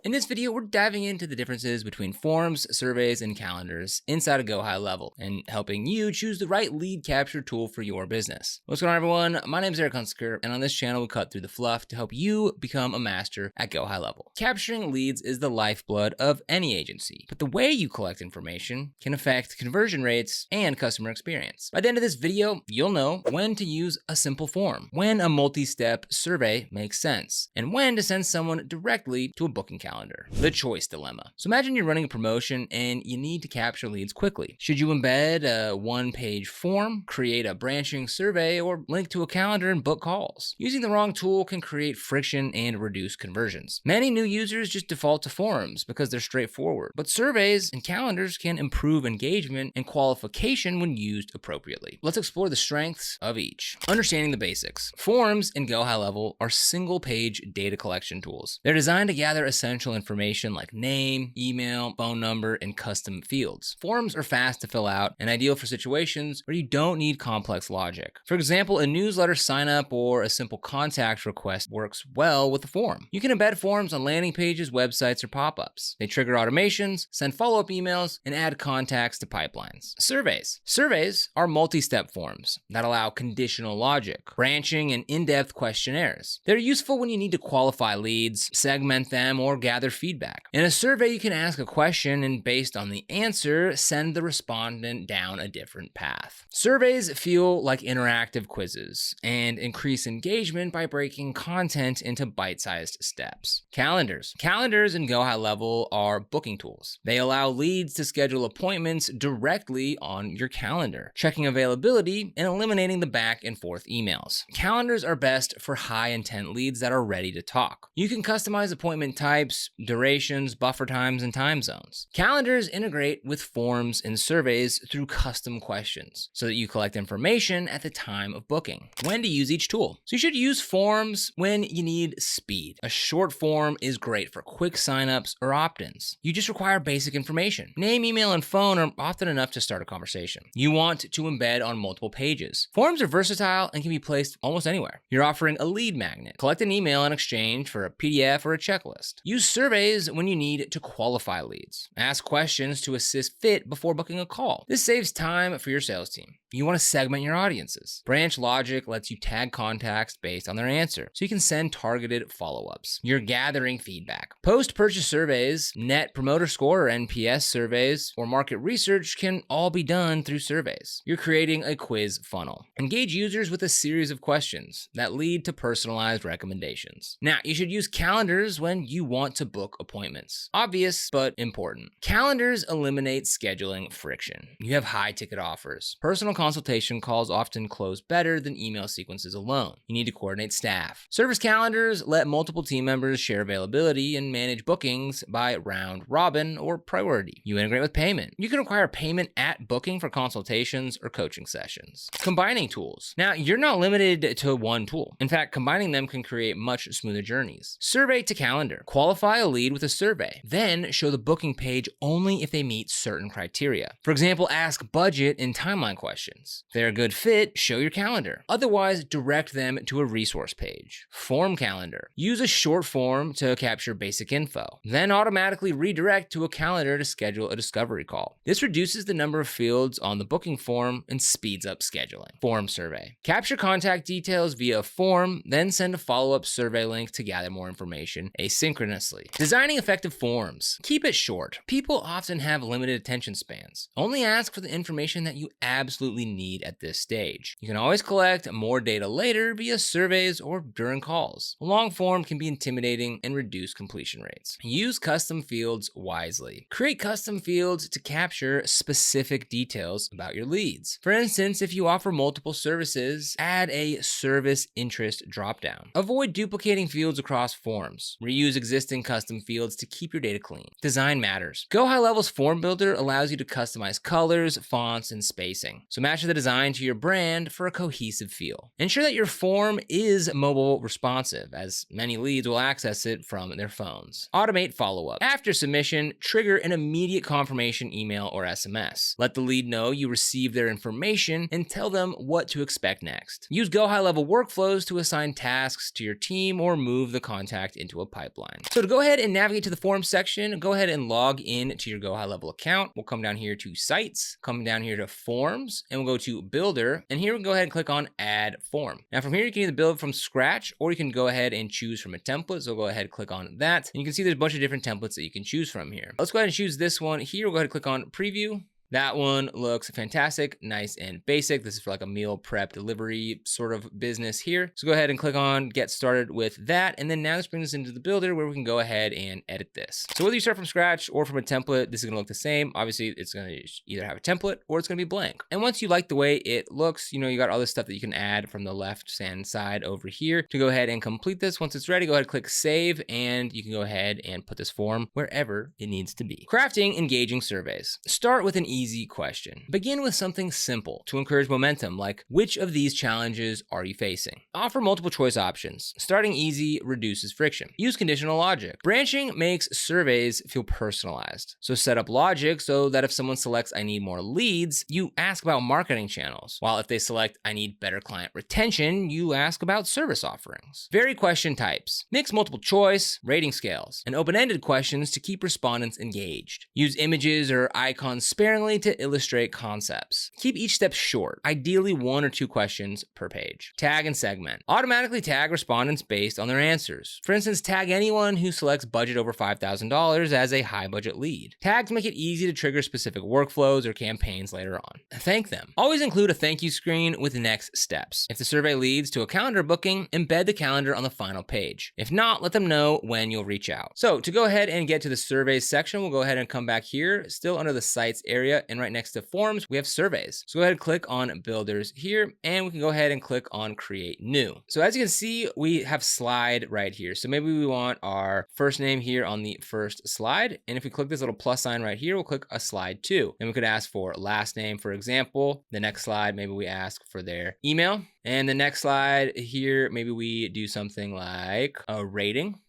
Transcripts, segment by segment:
In this video, we're diving into the differences between forms, surveys, and calendars inside of GoHighLevel and helping you choose the right lead capture tool for your business. What's going on, everyone? My name is Eric Hunsaker, and on this channel, we cut through the fluff to help you become a master at GoHighLevel. Capturing leads is the lifeblood of any agency, but the way you collect information can affect conversion rates and customer experience. By the end of this video, you'll know when to use a simple form, when a multi-step survey makes sense, and when to send someone directly to a booking calendar. The choice dilemma. So imagine you're running a promotion and you need to capture leads quickly. Should you embed a one-page form, create a branching survey, or link to a calendar and book calls? Using the wrong tool can create friction and reduce conversions. Many new users just default to forms because they're straightforward, but surveys and calendars can improve engagement and qualification when used appropriately. Let's explore the strengths of each. Understanding the basics. Forms in GoHighLevel are single-page data collection tools. They're designed to gather essential information like name, email, phone number, and custom fields. Forms are fast to fill out and ideal for situations where you don't need complex logic. For example, a newsletter sign-up or a simple contact request works well with a form. You can embed forms on landing pages, websites, or pop-ups. They trigger automations, send follow-up emails, and add contacts to pipelines. Surveys. Surveys are multi-step forms that allow conditional logic, branching, and in-depth questionnaires. They're useful when you need to qualify leads, segment them, or gather feedback. In a survey, you can ask a question and based on the answer, send the respondent down a different path. Surveys feel like interactive quizzes and increase engagement by breaking content into bite-sized steps. Calendars. Calendars in GoHighLevel are booking tools. They allow leads to schedule appointments directly on your calendar, checking availability and eliminating the back and forth emails. Calendars are best for high-intent leads that are ready to talk. You can customize appointment types, durations, buffer times, and time zones. Calendars integrate with forms and surveys through custom questions so that you collect information at the time of booking. When to use each tool. So you should use forms when you need speed. A short form is great for quick signups or opt-ins. You just require basic information. Name, email, and phone are often enough to start a conversation. You want to embed on multiple pages. Forms are versatile and can be placed almost anywhere. You're offering a lead magnet. Collect an email in exchange for a PDF or a checklist. Use surveys when you need to qualify leads. Ask questions to assist fit before booking a call. This saves time for your sales team. You want to segment your audiences. Branch logic lets you tag contacts based on their answer, so you can send targeted follow-ups. You're gathering feedback. Post-purchase surveys, Net Promoter Score or NPS surveys, or market research can all be done through surveys. You're creating a quiz funnel. Engage users with a series of questions that lead to personalized recommendations. Now, you should use calendars when you want to book appointments. Obvious, but important. Calendars eliminate scheduling friction. You have high-ticket offers. Personal consultation calls often close better than email sequences alone. You need to coordinate staff. Service calendars let multiple team members share availability and manage bookings by round robin or priority. You integrate with payment. You can require payment at booking for consultations or coaching sessions. Combining tools. Now, you're not limited to one tool. In fact, combining them can create much smoother journeys. Survey to calendar. Qualify a lead with a survey. Then show the booking page only if they meet certain criteria. For example, ask budget and timeline questions. If they're a good fit, show your calendar. Otherwise, direct them to a resource page. Form calendar. Use a short form to capture basic info. Then automatically redirect to a calendar to schedule a discovery call. This reduces the number of fields on the booking form and speeds up scheduling. Form survey. Capture contact details via a form, then send a follow-up survey link to gather more information asynchronously. Designing effective forms. Keep it short. People often have limited attention spans. Only ask for the information that you absolutely need at this stage. You can always collect more data later via surveys or during calls. A long form can be intimidating and reduce completion rates. Use custom fields wisely. Create custom fields to capture specific details about your leads. For instance, if you offer multiple services, add a service interest dropdown. Avoid duplicating fields across forms. Reuse existing custom fields to keep your data clean. Design matters. GoHighLevel's form builder allows you to customize colors, fonts, and spacing. So match the design to your brand for a cohesive feel. Ensure that your form is mobile responsive, as many leads will access it from their phones. Automate follow-up. After submission, trigger an immediate confirmation email or SMS. Let the lead know you received their information and tell them what to expect next. Use GoHighLevel workflows to assign tasks to your team or move the contact into a pipeline. So to go ahead and navigate to the forms section, go ahead and log in to your GoHighLevel account. We'll come down here to sites, come down here to forms, and we'll go to builder. And here we can go ahead and click on add form. Now from here, you can either build from scratch or you can go ahead and choose from a template. So go ahead and click on that. And you can see there's a bunch of different templates that you can choose from here. Let's go ahead and choose this one here. We'll go ahead and click on preview. That one looks fantastic, nice and basic. This is for like a meal prep delivery sort of business here. So go ahead and click on get started with that. And then now this brings us into the builder where we can go ahead and edit this. So whether you start from scratch or from a template, this is gonna look the same. Obviously, it's gonna either have a template or it's gonna be blank. And once you like the way it looks, you got all this stuff that you can add from the left-hand side over here to go ahead and complete this. Once it's ready, go ahead and click save, and you can go ahead and put this form wherever it needs to be. Crafting engaging surveys. Start with an easy question. Begin with something simple to encourage momentum, like which of these challenges are you facing? Offer multiple choice options. Starting easy reduces friction. Use conditional logic. Branching makes surveys feel personalized. So set up logic so that if someone selects I need more leads, you ask about marketing channels. While if they select I need better client retention, you ask about service offerings. Vary question types. Mix multiple choice, rating scales, and open-ended questions to keep respondents engaged. Use images or icons sparingly to illustrate concepts. Keep each step short, ideally 1 or 2 questions per page. Tag and segment. Automatically tag respondents based on their answers. For instance, tag anyone who selects budget over $5,000 as a high budget lead. Tags make it easy to trigger specific workflows or campaigns later on. Thank them. Always include a thank you screen with next steps. If the survey leads to a calendar booking, embed the calendar on the final page. If not, let them know when you'll reach out. So to go ahead and get to the surveys section, we'll go ahead and come back here, still under the sites area, and right next to forms, we have surveys. So go ahead and click on builders here, and we can go ahead and click on create new. So as you can see, we have slide right here. So maybe we want our first name here on the first slide. And if we click this little plus sign right here, we'll click a slide 2. And we could ask for last name, for example. The next slide, maybe we ask for their email. And the next slide here, maybe we do something like a rating.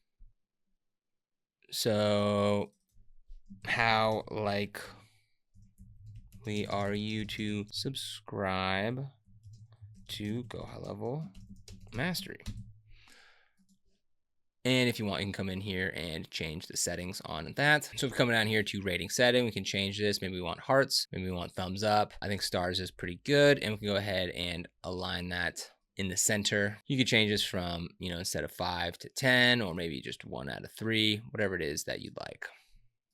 So how likely are you to subscribe to GoHighLevel Mastery? And if you want, you can come in here and change the settings on that. So if we're coming down here to rating setting, we can change this. Maybe we want hearts, maybe we want thumbs up. I think stars is pretty good. And we can go ahead and align that in the center. You can change this from, instead of 5 to 10, or maybe just 1 out of 3, whatever it is that you'd like.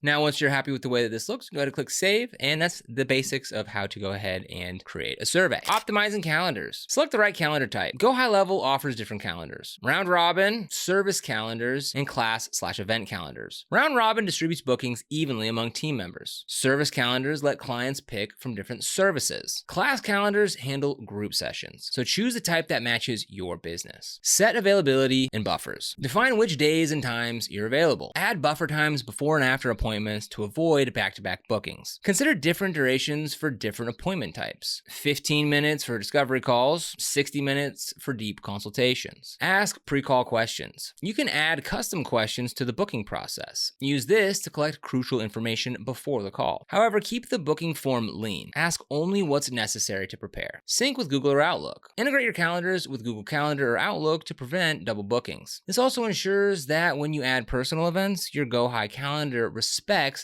Now, once you're happy with the way that this looks, go ahead and click save, and that's the basics of how to go ahead and create a survey. Optimizing calendars. Select the right calendar type. GoHighLevel offers different calendars: round robin, service calendars, and class/event calendars. Round robin distributes bookings evenly among team members. Service calendars let clients pick from different services. Class calendars handle group sessions. So choose the type that matches your business. Set availability and buffers. Define which days and times you're available. Add buffer times before and after appointments to avoid back-to-back bookings. Consider different durations for different appointment types. 15 minutes for discovery calls, 60 minutes for deep consultations. Ask pre-call questions. You can add custom questions to the booking process. Use this to collect crucial information before the call. However, keep the booking form lean. Ask only what's necessary to prepare. Sync with Google or Outlook. Integrate your calendars with Google Calendar or Outlook to prevent double bookings. This also ensures that when you add personal events, your GoHighCalendar respects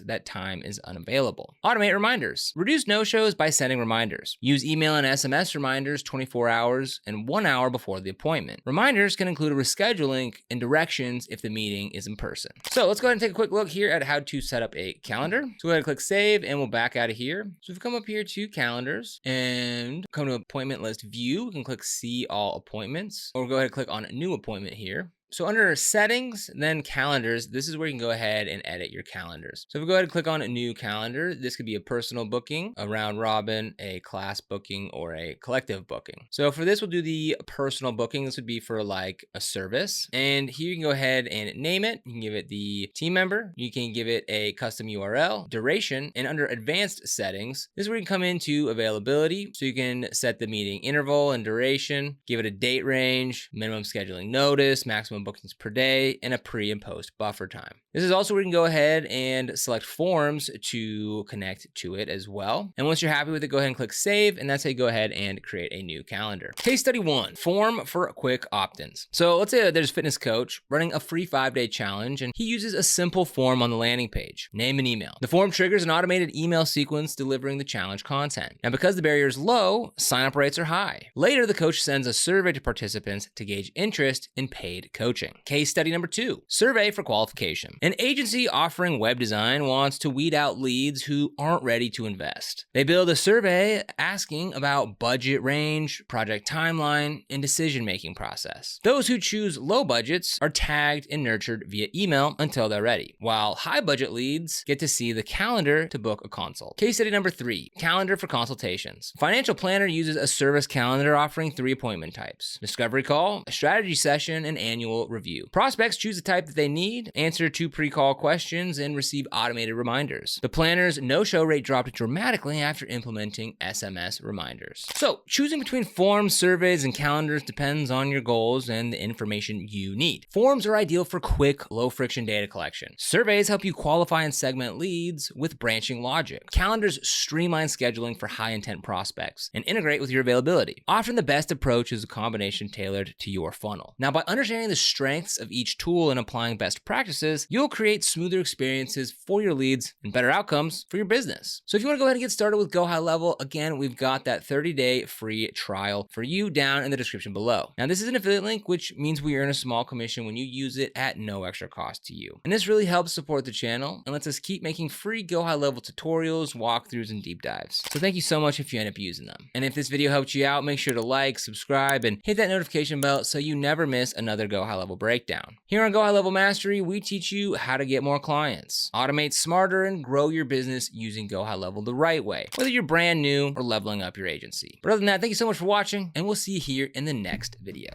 that time is unavailable. Automate reminders. Reduce no-shows by sending reminders. Use email and SMS reminders 24 hours and 1 hour before the appointment. Reminders can include a reschedule link and directions if the meeting is in person. So let's go ahead and take a quick look here at how to set up a calendar. So go ahead and click save, and we'll back out of here. So if we come up here to calendars and come to appointment list view, we can click see all appointments, or go ahead and click on new appointment here. So under settings, then calendars, this is where you can go ahead and edit your calendars. So if we go ahead and click on a new calendar, this could be a personal booking, a round robin, a class booking, or a collective booking. So for this, we'll do the personal booking. This would be for like a service. And here you can go ahead and name it. You can give it the team member. You can give it a custom URL, duration, and under advanced settings, this is where you can come into availability. So you can set the meeting interval and duration, give it a date range, minimum scheduling notice, maximum bookings per day and a pre and post buffer time. This is also where you can go ahead and select forms to connect to it as well. And once you're happy with it, go ahead and click save, and that's how you go ahead and create a new calendar. Case study 1, form for quick opt-ins. So let's say there's a fitness coach running a free 5-day challenge, and he uses a simple form on the landing page. Name and email. The form triggers an automated email sequence delivering the challenge content. Now, because the barrier is low, sign-up rates are high. Later, the coach sends a survey to participants to gauge interest in paid coaching. Case study number 2, survey for qualification. An agency offering web design wants to weed out leads who aren't ready to invest. They build a survey asking about budget range, project timeline, and decision-making process. Those who choose low budgets are tagged and nurtured via email until they're ready, while high-budget leads get to see the calendar to book a consult. Case study number 3, calendar for consultations. Financial planner uses a service calendar offering 3 appointment types: discovery call, a strategy session, and annual review. Prospects choose the type that they need, answer 2 pre-call questions, and receive automated reminders. The planner's no-show rate dropped dramatically after implementing SMS reminders. So, choosing between forms, surveys, and calendars depends on your goals and the information you need. Forms are ideal for quick, low-friction data collection. Surveys help you qualify and segment leads with branching logic. Calendars streamline scheduling for high-intent prospects and integrate with your availability. Often the best approach is a combination tailored to your funnel. Now, by understanding the strengths of each tool and applying best practices, you'll create smoother experiences for your leads and better outcomes for your business. So if you want to go ahead and get started with GoHighLevel, again, we've got that 30-day free trial for you down in the description below. Now, this is an affiliate link, which means we earn a small commission when you use it at no extra cost to you. And this really helps support the channel and lets us keep making free GoHighLevel tutorials, walkthroughs, and deep dives. So thank you so much if you end up using them. And if this video helped you out, make sure to like, subscribe, and hit that notification bell so you never miss another GoHighLevel breakdown. Here on GoHighLevel Mastery, we teach you how to get more clients, automate smarter, and grow your business using GoHighLevel the right way, whether you're brand new or leveling up your agency. But other than that, thank you so much for watching, and we'll see you here in the next video.